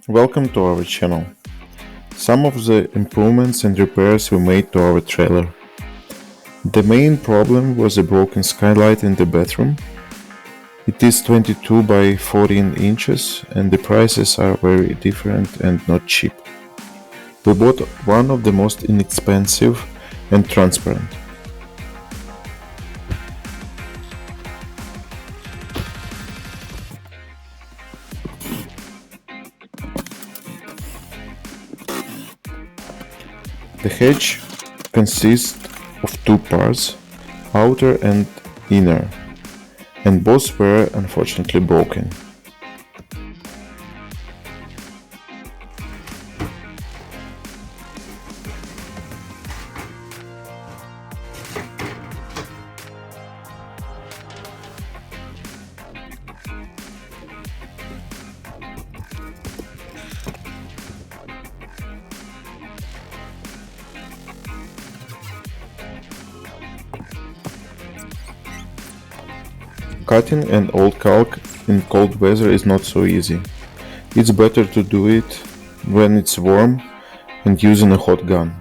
Welcome to our channel. Some of the improvements and repairs we made to our trailer. The main problem was a broken skylight in the bathroom. It is 22 by 14 inches and the prices are very different and not cheap. We bought one of the most inexpensive and transparent. The hedge consists of two parts, outer and inner, and both were unfortunately broken. Cutting an old caulk in cold weather is not so easy. It's better to do it when it's warm and using a hot gun.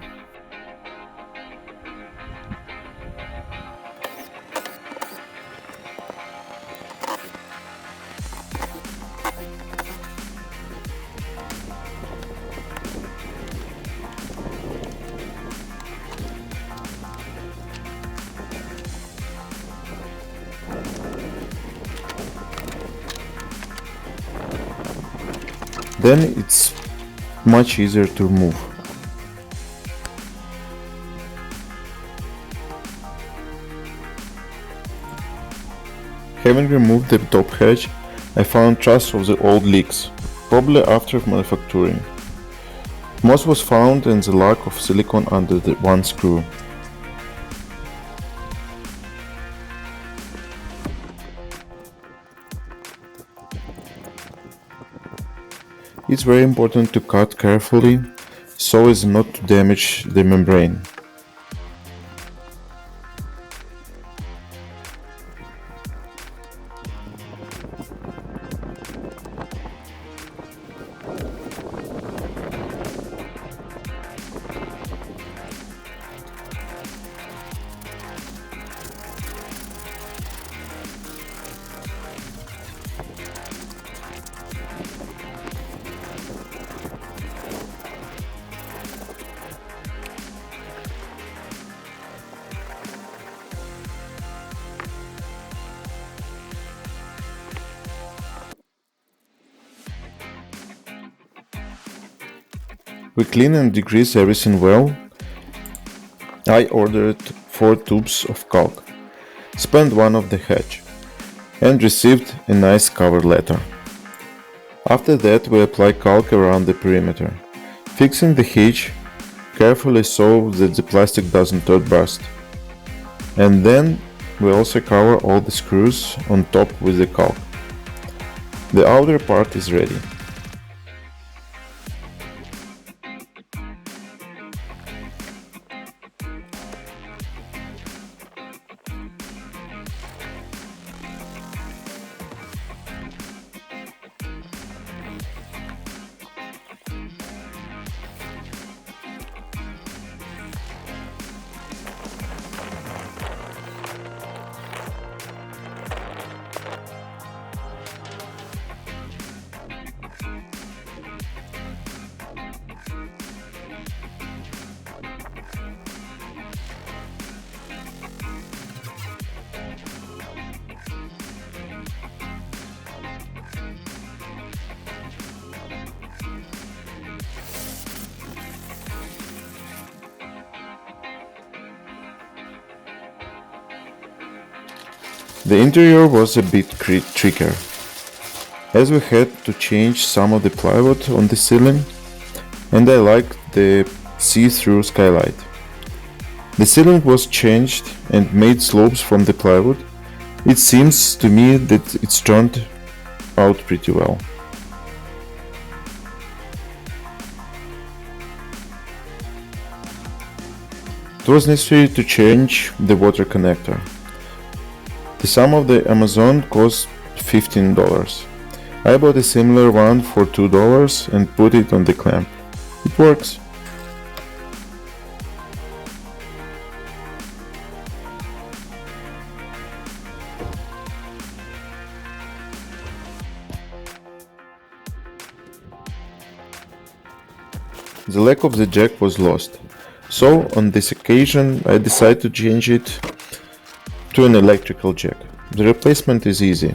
Then it's much easier to remove. Having removed the top hedge, I found traces of the old leaks, probably after manufacturing. Moss was found and the lack of silicone under the one screw. It's very important to cut carefully so as not to damage the membrane. We clean and degrease everything well. I ordered 4 tubes of caulk, spent one of the hedge, and received a nice cover letter. After that we apply caulk around the perimeter, fixing the hedge carefully so that the plastic doesn't burst. And then we also cover all the screws on top with the caulk. The outer part is ready. The interior was a bit trickier, as we had to change some of the plywood on the ceiling, and I liked the see-through skylight. The ceiling was changed and made slopes from the plywood. It seems to me that it's turned out pretty well. It was necessary to change the water connector. The sum of the Amazon cost $15. I bought a similar one for $2 and put it on the clamp. It works. The leg of the jack was lost, so on this occasion I decided to change it to an electrical jack. The replacement is easy.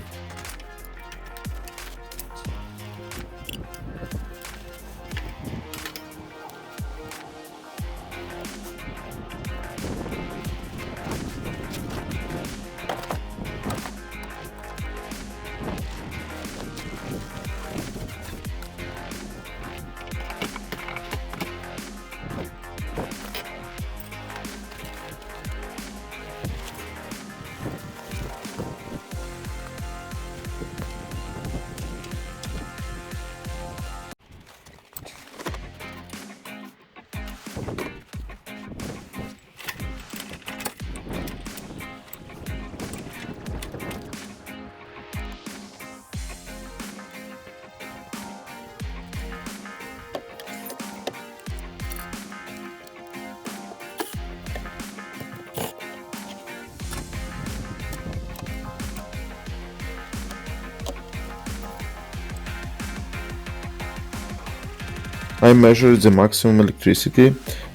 I measured the maximum electricity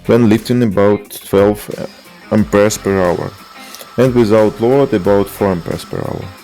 when lifting about 12 amperes per hour and without load about 4 amperes per hour.